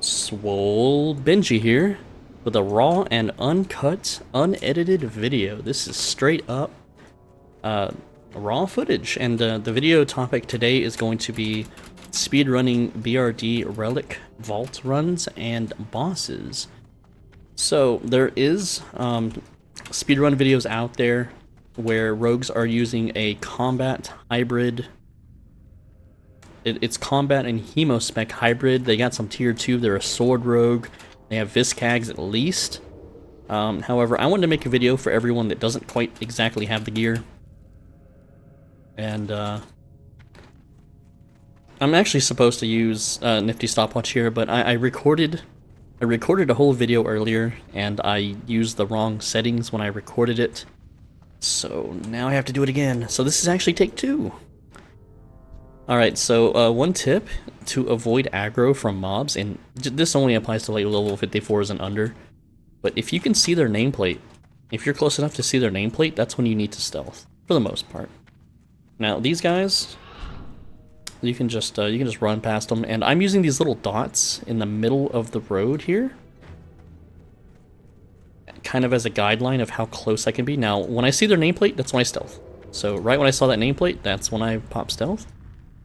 SwoleBenji here with a raw and uncut, unedited video. This is straight up raw footage, and the video topic today is going to be speedrunning BRD Relic vault runs and bosses. So there is speedrun videos out there where rogues are using a combat hybrid. It's combat and hemo spec hybrid. They got some tier 2, they're a sword rogue, they have Viscags at least. However, I wanted to make a video for everyone that doesn't quite exactly have the gear. And I'm actually supposed to use Nifty Stopwatch here, but I recorded a whole video earlier, and I used the wrong settings when I recorded it. So now I have to do it again. So this is actually take 2. Alright, so one tip to avoid aggro from mobs, and this only applies to like level 54s and under, but if you can see their nameplate, if you're close enough to see their nameplate, that's when you need to stealth, for the most part. Now these guys, you can just run past them, and I'm using these little dots in the middle of the road here, kind of as a guideline of how close I can be. Now, when I see their nameplate, that's when I stealth. So right when I saw that nameplate, that's when I pop stealth.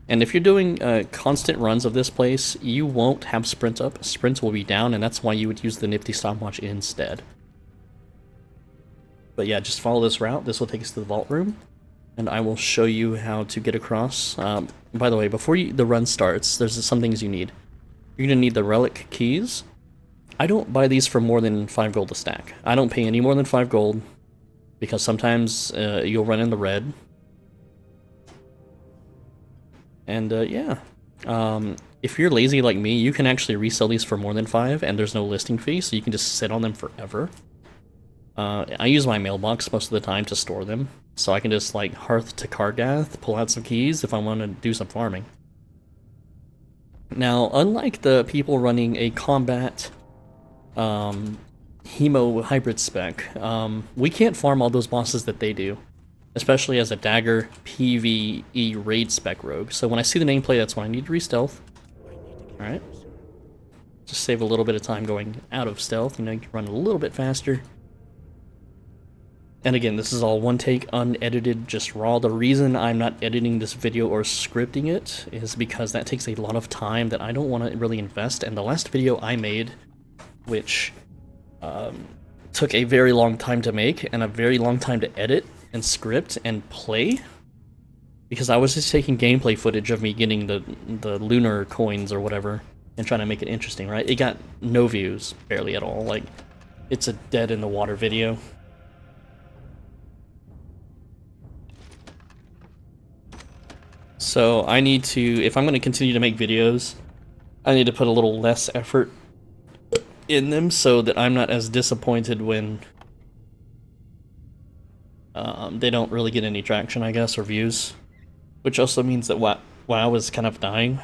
And if you're doing constant runs of this place, you won't have sprint up. Sprints will be down, and that's why you would use the Nifty Stopwatch instead. But yeah, just follow this route. This will take us to the vault room, and I will show you how to get across. By the way, before the run starts, there's some things you need. You're going to need the Relic keys. I don't buy these for more than 5 gold a stack. I don't pay any more than 5 gold, because sometimes you'll run in the red. And yeah, if you're lazy like me, you can actually resell these for more than 5, and there's no listing fee, so you can just sit on them forever. I use my mailbox most of the time to store them, so I can just like Hearth to Kargath, pull out some keys if I want to do some farming. Now, unlike the people running a combat hemo hybrid spec, we can't farm all those bosses that they do, especially as a dagger PvE raid spec rogue. So when I see the nameplate, that's when I need to re-stealth. Alright. Just save a little bit of time going out of stealth, you know, you can run a little bit faster. And again, this is all one take, unedited, just raw. The reason I'm not editing this video or scripting it is because that takes a lot of time that I don't want to really invest. And the last video I made, which took a very long time to make and a very long time to edit and script and play, because I was just taking gameplay footage of me getting the lunar coins or whatever and trying to make it interesting, right? It got no views, barely at all. Like, it's a dead in the water video. So I need to, if I'm going to continue to make videos, I need to put a little less effort in them so that I'm not as disappointed when they don't really get any traction, I guess, or views. Which also means that WoW is kind of dying.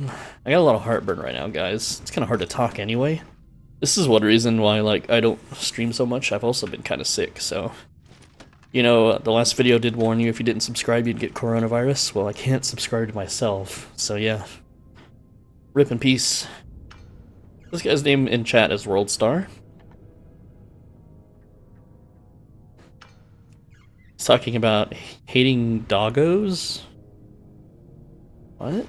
I got a lot of heartburn right now, guys. It's kind of hard to talk anyway. This is one reason why, like, I don't stream so much. I've also been kind of sick, so... You know, the last video did warn you if you didn't subscribe you'd get coronavirus. Well, I can't subscribe to myself, so yeah. Rip in peace. This guy's name in chat is WorldStar. He's talking about hating doggos? What?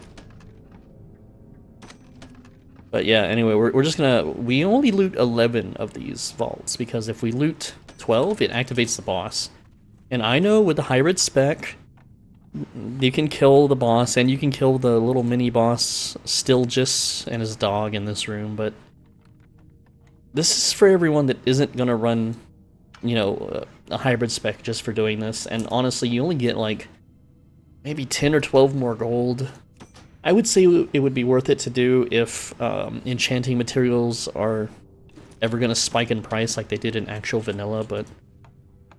But yeah, anyway, we're just gonna... We only loot 11 of these vaults, because if we loot 12, it activates the boss. And I know with the hybrid spec, you can kill the boss, and you can kill the little mini-boss Stilgis and his dog in this room, but this is for everyone that isn't gonna run, you know, a hybrid spec just for doing this. And honestly, you only get like maybe 10 or 12 more gold. I would say it would be worth it to do if enchanting materials are ever gonna spike in price like they did in actual vanilla, but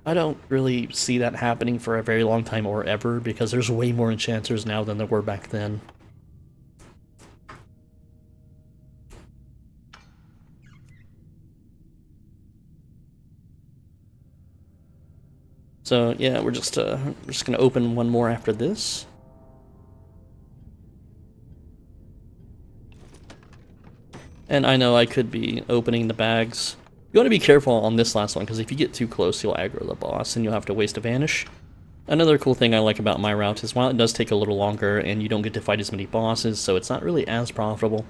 I don't really see that happening for a very long time or ever, because there's way more enchanters now than there were back then. So yeah, we're just gonna open one more after this. And I know I could be opening the bags. You want to be careful on this last one, because if you get too close, you'll aggro the boss, and you'll have to waste a vanish. Another cool thing I like about my route is while it does take a little longer, and you don't get to fight as many bosses, so it's not really as profitable,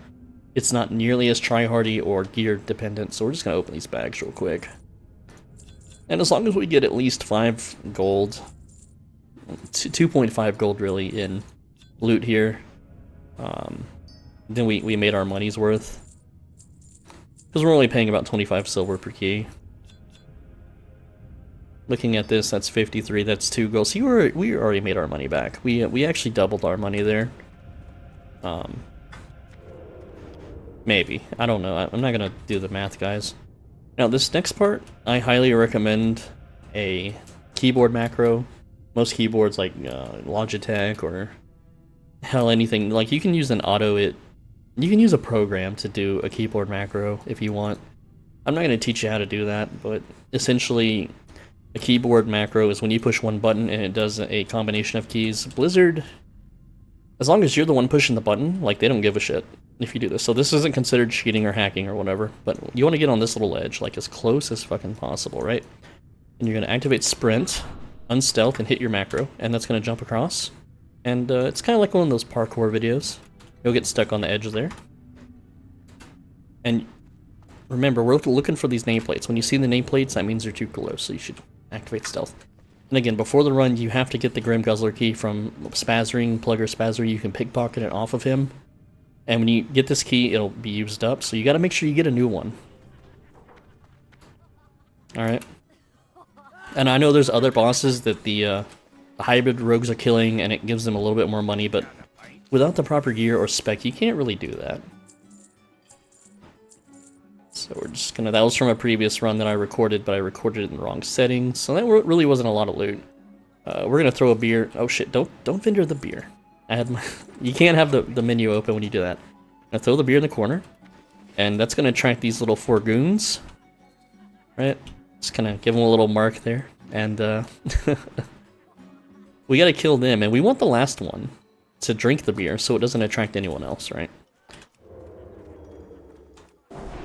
it's not nearly as tryhardy or gear dependent, so we're just going to open these bags real quick. And as long as we get at least 5 gold, 2.5 gold really, in loot here, then we made our money's worth. Because we're only paying about 25 silver per key. Looking at this, that's 53, that's 2 gold. See, we already made our money back. We actually doubled our money there. Maybe. I don't know. I'm not going to do the math, guys. Now, this next part, I highly recommend a keyboard macro. Most keyboards, like Logitech or hell, anything. Like, you can use an you can use a program to do a keyboard macro if you want. I'm not going to teach you how to do that, but essentially, a keyboard macro is when you push one button and it does a combination of keys. Blizzard, as long as you're the one pushing the button, like, they don't give a shit if you do this. So this isn't considered cheating or hacking or whatever, but you want to get on this little edge, like, as close as fucking possible, right? And you're going to activate sprint, unstealth, and hit your macro, and that's going to jump across. And it's kind of like one of those parkour videos. You'll get stuck on the edge there. And remember, we're looking for these nameplates. When you see the nameplates, that means they're too close, so you should activate stealth. And again, before the run, you have to get the Grim Guzzler key from Spazzering, Plugger Spazzer. You can pickpocket it off of him. And when you get this key, it'll be used up, so you gotta make sure you get a new one. Alright. And I know there's other bosses that the hybrid rogues are killing, and it gives them a little bit more money, but without the proper gear or spec, you can't really do that. So we're just gonna... That was from a previous run that I recorded, but I recorded it in the wrong settings, so that really wasn't a lot of loot. We're gonna throw a beer... Oh shit, don't vendor the beer. I had my... You can't have the menu open when you do that. I'm gonna throw the beer in the corner, and that's gonna attract these little 4 goons. Right? Just kinda give them a little mark there, and we gotta kill them, and we want the last one to drink the beer so it doesn't attract anyone else, right?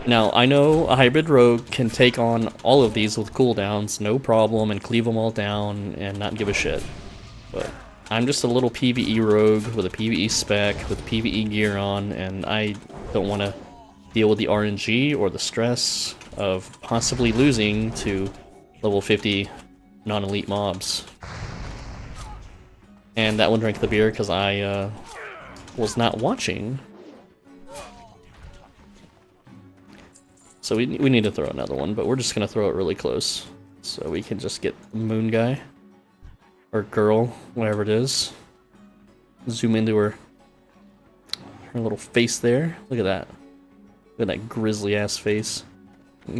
Now, I know a hybrid rogue can take on all of these with cooldowns, no problem, and cleave them all down and not give a shit. But I'm just a little PvE rogue with a PvE spec, with PvE gear on, and I don't want to deal with the RNG or the stress of possibly losing to level 50 non-elite mobs. And that one drank the beer because I was not watching. So we need to throw another one, but we're just going to throw it really close. So we can just get Moon Guy. Or girl, whatever it is. Zoom into her little face there. Look at that. Look at that grisly ass face.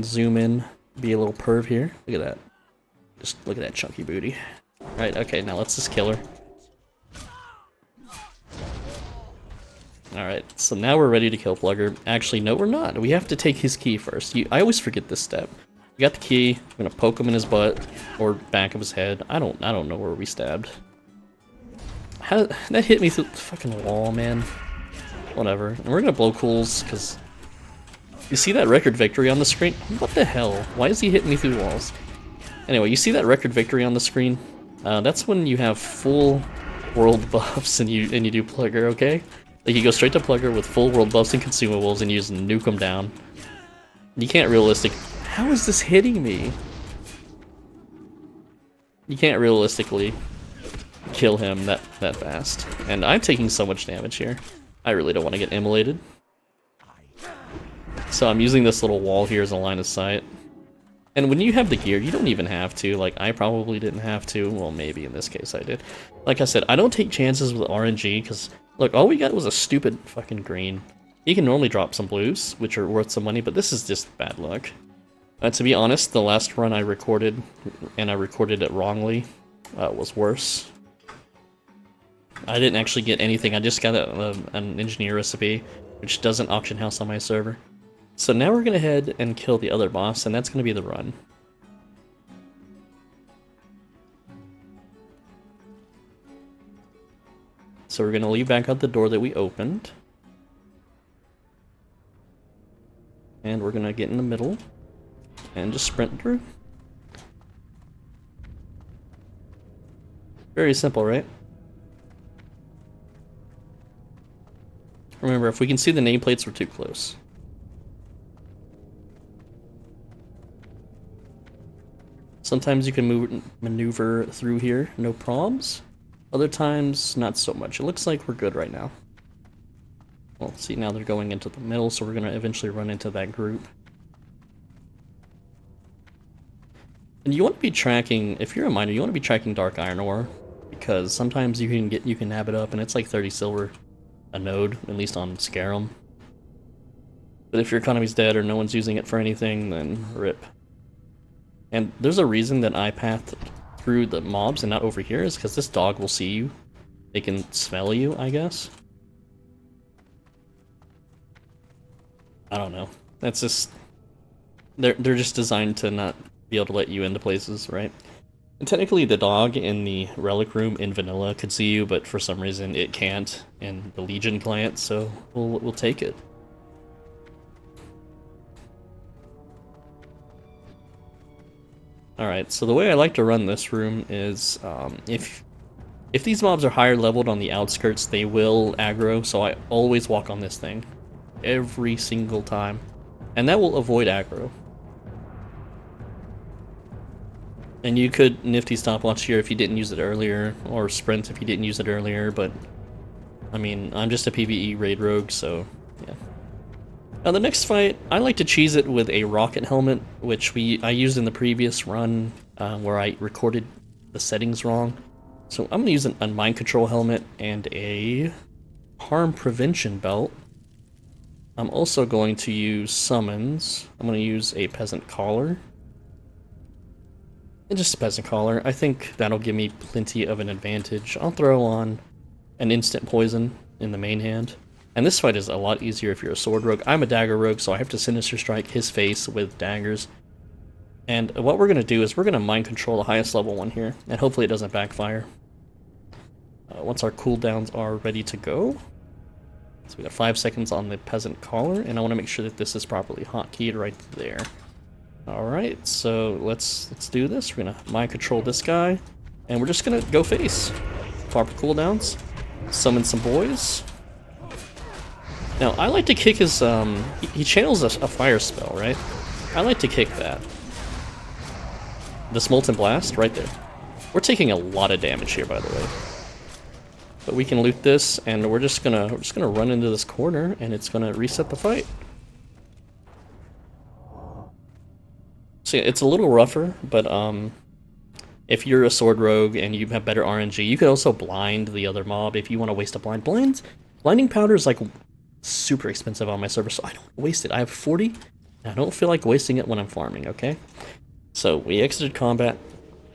Zoom in, be a little perv here. Look at that. Just look at that chunky booty. Right, okay, now let's just kill her. Alright, so now we're ready to kill Plugger. Actually, no, we're not. We have to take his key first. I always forget this step. We got the key. I'm gonna poke him in his butt or back of his head. I don't know where we stabbed. That hit me through the fucking wall, man. Whatever. And we're gonna blow cools because you see that record victory on the screen? What the hell? Why is he hitting me through walls? Anyway, you see that record victory on the screen? That's when you have full world buffs and you do Plugger, okay? Like, you go straight to Plugger with full world buffs and consumables and you just nuke them down. You can't realistic... How is this hitting me? You can't realistically kill him that fast. And I'm taking so much damage here. I really don't want to get immolated. So I'm using this little wall here as a line of sight. And when you have the gear, you don't even have to. Like, I probably didn't have to. Well, maybe in this case I did. Like I said, I don't take chances with RNG, because, look, all we got was a stupid fucking green. You can normally drop some blues, which are worth some money, but this is just bad luck. To be honest, the last run I recorded, and I recorded it wrongly, was worse. I didn't actually get anything, I just got an engineer recipe, which doesn't auction house on my server. So now we're gonna head and kill the other boss, and that's gonna be the run. So we're gonna leave back out the door that we opened. And we're gonna get in the middle and just sprint through. Very simple, right? Remember, if we can see the nameplates, we're too close. Sometimes you can maneuver through here, no problems. Other times, not so much. It looks like we're good right now. Well, see, now they're going into the middle, so we're going to eventually run into that group. And you want to be tracking, if you're a miner, you want to be tracking dark iron ore, because sometimes you can nab it up, and it's like 30 silver a node, at least on Scarum. But if your economy's dead or no one's using it for anything, then rip. And there's a reason that I pathed through the mobs and not over here, is because this dog will see you. They can smell you, I guess. I don't know. That's just... They're just designed to not be able to let you into places, right? And technically the dog in the Relic room in vanilla could see you, but for some reason it can't in the Legion client, so we'll take it. Alright, so the way I like to run this room is, if these mobs are higher leveled on the outskirts, they will aggro, so I always walk on this thing. Every single time. And that will avoid aggro. And you could nifty stopwatch here if you didn't use it earlier, or sprint if you didn't use it earlier, but I mean, I'm just a PvE raid rogue, so yeah. Now the next fight, I like to cheese it with a rocket helmet, which I used in the previous run where I recorded the settings wrong. So I'm going to use a mind control helmet and a harm prevention belt. I'm also going to use summons. I'm going to use a peasant collar. And just a peasant collar. I think that'll give me plenty of an advantage. I'll throw on an instant poison in the main hand. And this fight is a lot easier if you're a sword rogue. I'm a dagger rogue, so I have to Sinister Strike his face with daggers. And what we're going to do is we're going to mind control the highest level one here, and hopefully it doesn't backfire. Once our cooldowns are ready to go. So we got 5 seconds on the peasant collar, and I want to make sure that this is properly hotkeyed right there. Alright, so let's do this. We're going to mind control this guy, and we're just going to go face. Proper cooldowns. Summon some boys. Now, I like to kick his, he channels a fire spell, right? I like to kick that. This Molten Blast, right there. We're taking a lot of damage here, by the way. But we can loot this, and we're just gonna run into this corner, and it's gonna reset the fight. So yeah, it's a little rougher, but if you're a sword rogue and you have better RNG, you could also blind the other mob if you want to waste a blind. Blinding powder is like super expensive on my server, so I don't waste it. I have 40, and I don't feel like wasting it when I'm farming, okay? So we exited combat,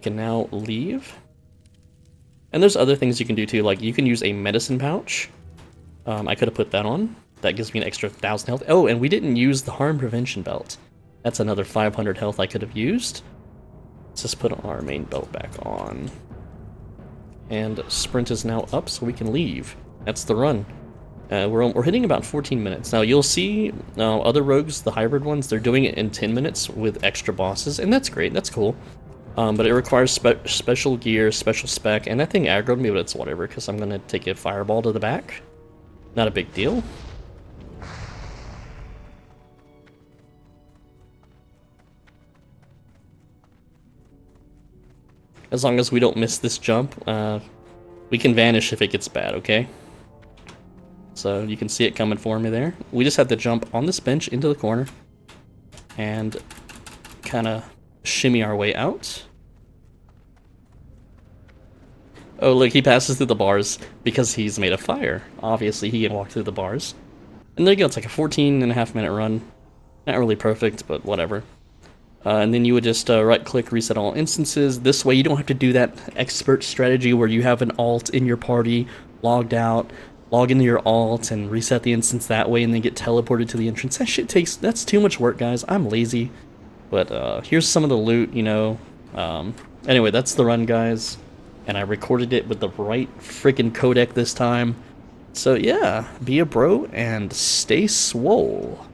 can now leave. And there's other things you can do too, like you can use a medicine pouch. I could have put that on. That gives me an extra 1,000 health. Oh, and we didn't use the harm prevention belt. That's another 500 health I could have used. Let's just put our main belt back on. And sprint is now up, so we can leave. That's the run. We're hitting about 14 minutes. Now you'll see other rogues, the hybrid ones, they're doing it in 10 minutes with extra bosses, and that's great, that's cool. But it requires special gear, special spec, and that thing aggroed me, but it's whatever, because I'm going to take a fireball to the back. Not a big deal. As long as we don't miss this jump, we can vanish if it gets bad, okay? So you can see it coming for me there. We just have to jump on this bench into the corner and kind of shimmy our way out. Oh, look, he passes through the bars because he's made of fire. Obviously, he can walk through the bars. And there you go, it's like a 14.5-minute run. Not really perfect, but whatever. And then you would just right-click, reset all instances. This way, you don't have to do that expert strategy where you have an alt in your party, logged out, log into your alt, and reset the instance that way, and then get teleported to the entrance. That shit that's too much work, guys. I'm lazy. But here's some of the loot, you know. Anyway, that's the run, guys. And I recorded it with the right freaking codec this time. So yeah, be a bro and stay swole.